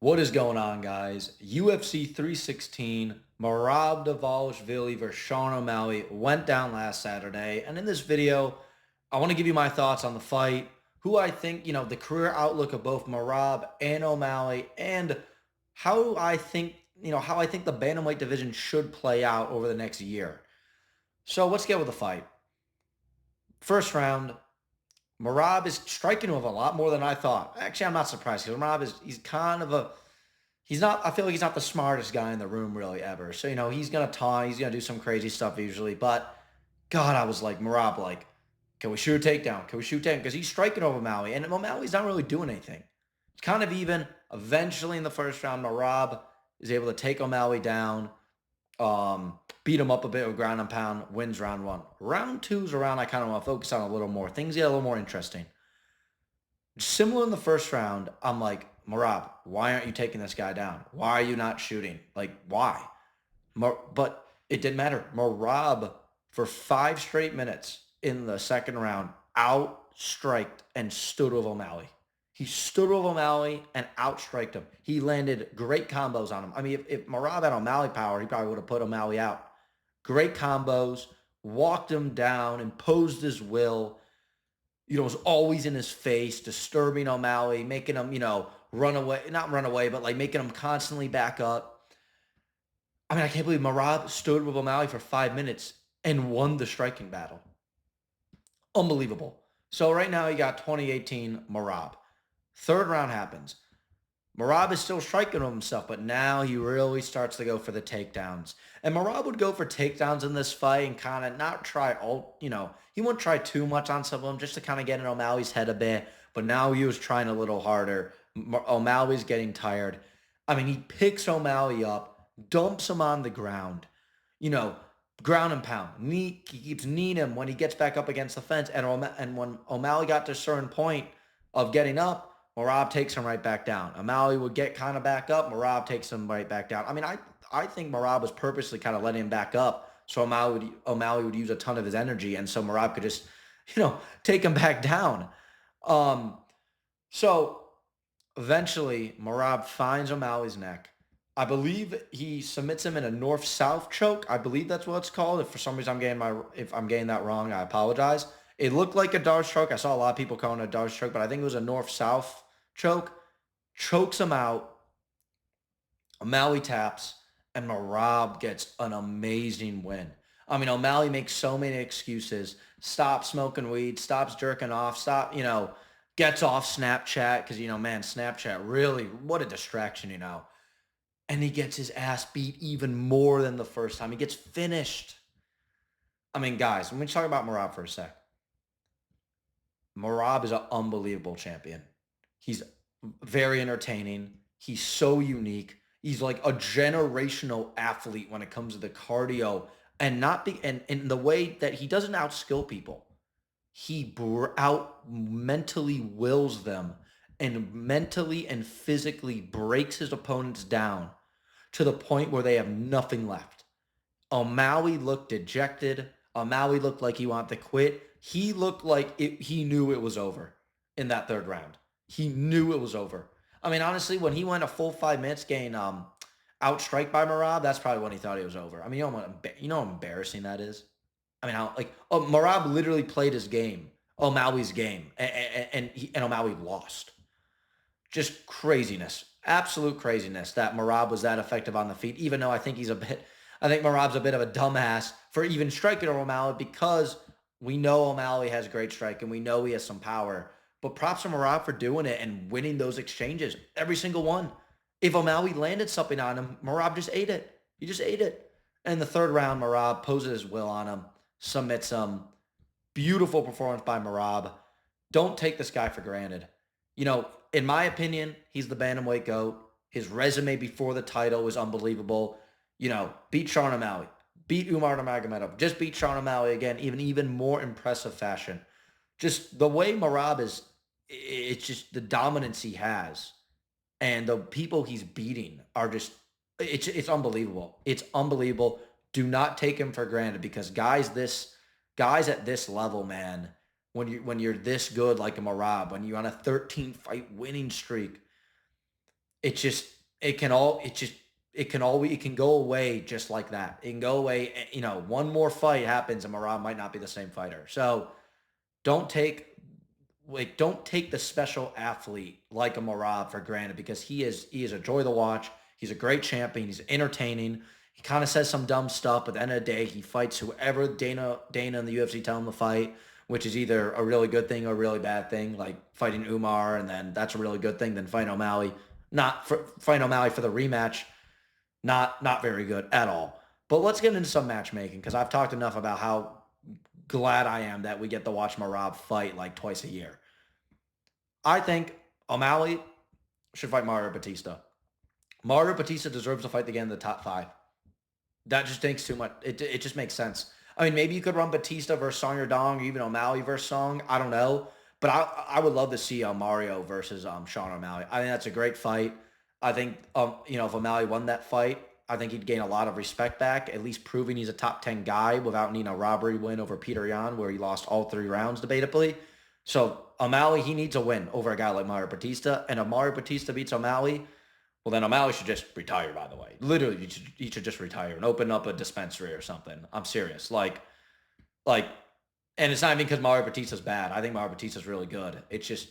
What is going on, guys? UFC 316, Marab Davalishvili versus Sean O'Malley went down last Saturday. And in this video, I want to give you my thoughts on the fight, who I think, the career outlook of both Marab and O'Malley, and how I think the bantamweight division should play out over the next year. So let's get with the fight. First round, Marab is striking with a lot more than I thought. Actually, I'm not surprised because Marab he's kind of a he's not. I feel like he's not the smartest guy in the room really ever. So he's gonna taunt. He's gonna do some crazy stuff usually. But God, I was like Marab, like, can we shoot a takedown? Can we shoot takedown? Because he's striking over Maui, and O'Malley's not really doing anything. It's kind of even. Eventually, in the first round, Marab is able to take O'Malley down, beat him up a bit with ground and pound, wins round one. Round two's around. I kind of want to focus on a little more. Things get a little more interesting. Similar in the first round, I'm like, Marab, why aren't you taking this guy down? Why are you not shooting? Like, why? But it didn't matter. Marab, for 5 straight minutes in the second round, outstriked and stood with O'Malley. He stood with O'Malley and outstriked him. He landed great combos on him. I mean, if Marab had O'Malley power, he probably would have put O'Malley out. Great combos, walked him down, imposed his will, was always in his face, disturbing O'Malley, making him, run away, not run away, but like making him constantly back up. I mean, I can't believe Marab stood with O'Malley for 5 minutes and won the striking battle. Unbelievable. So right now you got 2018 Marab. Third round happens. Marab is still striking with himself, but now he really starts to go for the takedowns. And Marab would go for takedowns in this fight and kind of not try he wouldn't try too much on some of them just to kind of get in O'Malley's head a bit. But now he was trying a little harder. O'Malley's getting tired. I mean, he picks O'Malley up, dumps him on the ground, you know, ground and pound. He keeps kneeing him when he gets back up against the fence. And when O'Malley got to a certain point of getting up, Marab takes him right back down. O'Malley would get kind of back up. Marab takes him right back down. I mean, I think Marab was purposely kind of letting him back up so O'Malley would use a ton of his energy, and so Marab could just, take him back down. Um, so eventually, Marab finds O'Malley's neck. I believe he submits him in a north-south choke. I believe that's what it's called. If for some reason if I'm getting that wrong, I apologize. It looked like a dart stroke. I saw a lot of people calling it a dart stroke, but I think it was a north-south choke. Chokes him out. O'Malley taps, and Marab gets an amazing win. I mean, O'Malley makes so many excuses. Stops smoking weed, stops jerking off, gets off Snapchat because, man, Snapchat really, what a distraction. And he gets his ass beat even more than the first time. He gets finished. I mean, guys, let me talk about Marab for a sec. Marab is an unbelievable champion. He's very entertaining. He's so unique. He's like a generational athlete when it comes to the cardio and not be and in the way that he doesn't outskill people. He out mentally wills them and mentally and physically breaks his opponents down to the point where they have nothing left. O'Malley looked dejected. O'Malley looked like he wanted to quit. He looked like he knew it was over in that third round. He knew it was over. I mean, honestly, when he went a full 5 minutes getting outstriked by Marab, that's probably when he thought it was over. I mean, you know how embarrassing that is? I mean, Marab literally played his game, O'Malley's game, and O'Malley lost. Just craziness. Absolute craziness that Marab was that effective on the feet, even though I think Marab's a bit of a dumbass for even striking O'Malley because we know O'Malley has great strike and we know he has some power. But props to Marab for doing it and winning those exchanges, every single one. If O'Malley landed something on him, Marab just ate it. He just ate it. And in the third round, Marab poses his will on him, submits him. Beautiful performance by Marab. Don't take this guy for granted. In my opinion, he's the bantamweight GOAT. His resume before the title was unbelievable. Beat Sean O'Malley, beat Umar Nurmagomedov, just beat Sean O'Malley again, even more impressive fashion. Just the way Marab is, it's just the dominance he has, and the people he's beating are just, it's unbelievable. It's unbelievable. Do not take him for granted because guys at this level, man, when you're this good like a Marab, when you're on a 13 fight winning streak, it just it can all it just it can go away just like that. It can go away. One more fight happens and Marab might not be the same fighter. So don't take don't take the special athlete like a Marab for granted because he is a joy to watch. He's a great champion. He's entertaining. He kind of says some dumb stuff, but at the end of the day, he fights whoever Dana and the UFC tell him to fight, which is either a really good thing or a really bad thing. Like fighting Umar, and then that's a really good thing. Then fighting O'Malley for the rematch, not very good at all. But let's get into some matchmaking because I've talked enough about how glad I am that we get to watch Marab fight like twice a year. I think O'Malley should fight Mario Batista. Mario Batista deserves to fight again in the top five. That just takes too much. It just makes sense. I mean, maybe you could run Batista versus Song Yadong or even O'Malley versus Song. I don't know. But I would love to see Mario versus Sean O'Malley. I think that's a great fight. I think if O'Malley won that fight, I think he'd gain a lot of respect back, at least proving he's a top 10 guy without needing a robbery win over Peter Yan, where he lost all 3 rounds debatably. So O'Malley, he needs a win over a guy like Mario Batista. And if Mario Batista beats O'Malley, well, then O'Malley should just retire, by the way. Literally, he should just retire and open up a dispensary or something. I'm serious. Like, and it's not even because Mario Batista's bad. I think Mario Batista's really good. It's just,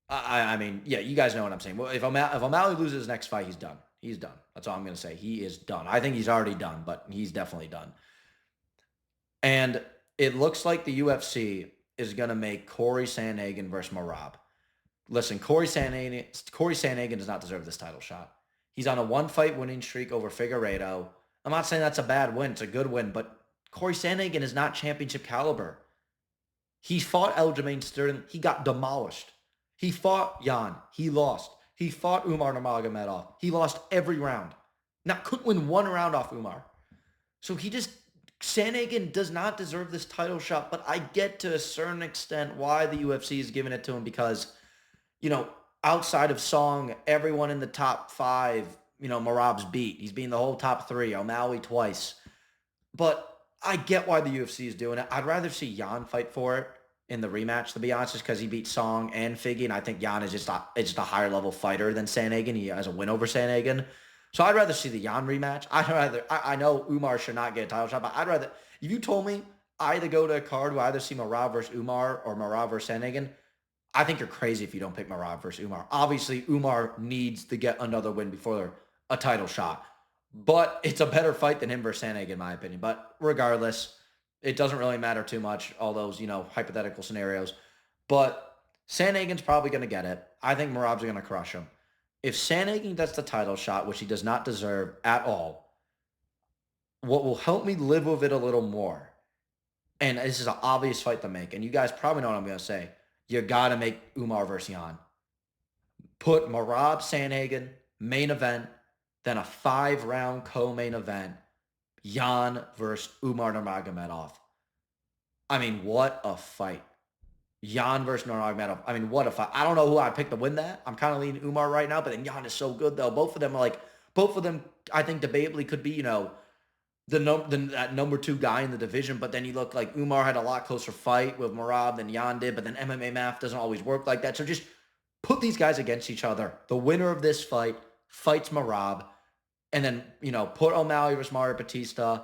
I mean, yeah, you guys know what I'm saying. Well, if O'Malley loses his next fight, he's done. He's done. That's all I'm going to say. He is done. I think he's already done, but he's definitely done. And it looks like the UFC is going to make Corey Sandhagen versus Marab. Listen, Corey Sandhagen does not deserve this title shot. He's on a 1-fight winning streak over Figueiredo. I'm not saying that's a bad win. It's a good win, but Corey Sandhagen is not championship caliber. He fought Aljamain Sterling. He got demolished. He fought Yan. He lost. He fought Umar Nurmagomedov. He lost every round. Now, couldn't win one round off Umar. So Sandhagen does not deserve this title shot, but I get to a certain extent why the UFC is giving it to him because, outside of Song, everyone in the top 5, Marab's beat. He's beaten the whole top 3, O'Malley twice. But I get why the UFC is doing it. I'd rather see Yan fight for it in the rematch, to be honest, just because he beat Song and Figgy, and I think Yan is just a higher level fighter than Sandhagen. He has a win over Sandhagen. So I'd rather see the Yan rematch. I know Umar should not get a title shot, but I'd rather, if you told me I either go to a card where I either see Marab versus Umar or Marab versus Sandhagen, I think you're crazy if you don't pick Marab versus Umar. Obviously, Umar needs to get another win before a title shot. But it's a better fight than him versus Sandhagen, in my opinion. But regardless, it doesn't really matter too much, all those, hypothetical scenarios. But Sandhagen's probably going to get it. I think Marab's going to crush him. If Sandhagen gets the title shot, which he does not deserve at all, what will help me live with it a little more, and this is an obvious fight to make, and you guys probably know what I'm going to say, you got to make Umar versus Yan. Put Marab Sandhagen, main event, then a 5-round co-main event, Yan versus Umar Nurmagomedov. I mean, what a fight. Yan versus Nurmagomedov. I mean, what a fight. I don't know who I'd pick to win that. I'm kind of leaning Umar right now, but then Yan is so good, though. Both of them, I think, debatably could be, that number 2 guy in the division, but then you look like Umar had a lot closer fight with Marab than Yan did, but then MMA math doesn't always work like that. So just put these guys against each other. The winner of this fight fights Marab, and then, put O'Malley versus Mario Batista.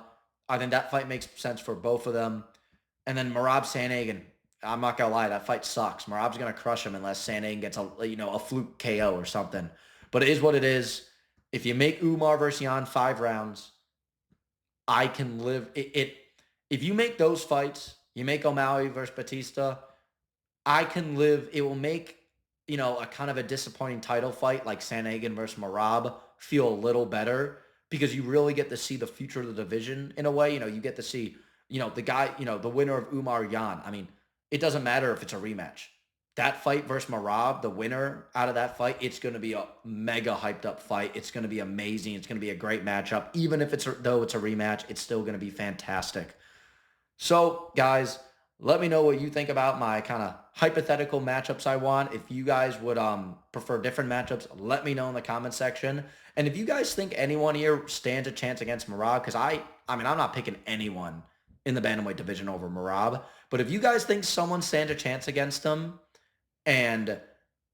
I think that fight makes sense for both of them. And then Marab Sandhagen, I'm not going to lie, that fight sucks. Marab's going to crush him unless Sandhagen gets a fluke KO or something. But it is what it is. If you make Umar versus Yan 5 rounds, I can live it. If you make those fights, you make O'Malley versus Batista, I can live. It will make, a kind of a disappointing title fight like Sandhagen versus Marab feel a little better because you really get to see the future of the division in a way. You get to see, the guy, the winner of Umar Yan. I mean, it doesn't matter if it's a rematch. That fight versus Marab, the winner out of that fight, it's going to be a mega hyped up fight. It's going to be amazing. It's going to be a great matchup. Even if it's a rematch, it's still going to be fantastic. So, guys, let me know what you think about my kind of hypothetical matchups I want. If you guys would prefer different matchups, let me know in the comment section. And if you guys think anyone here stands a chance against Marab, because I'm not picking anyone in the bantamweight division over Marab. But if you guys think someone stands a chance against him, and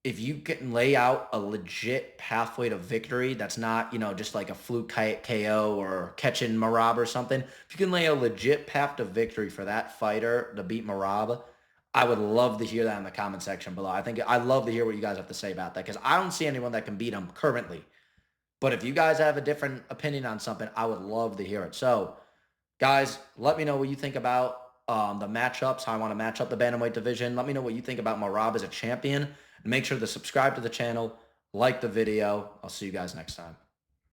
if you can lay out a legit pathway to victory that's not, just like a fluke KO or catching Marab or something, if you can lay a legit path to victory for that fighter to beat Marab, I would love to hear that in the comment section below. I'd love to hear what you guys have to say about that because I don't see anyone that can beat him currently. But if you guys have a different opinion on something, I would love to hear it. So, guys, let me know what you think about the matchups, how I want to match up the bantamweight division. Let me know what you think about Marab as a champion. And make sure to subscribe to the channel, like the video. I'll see you guys next time.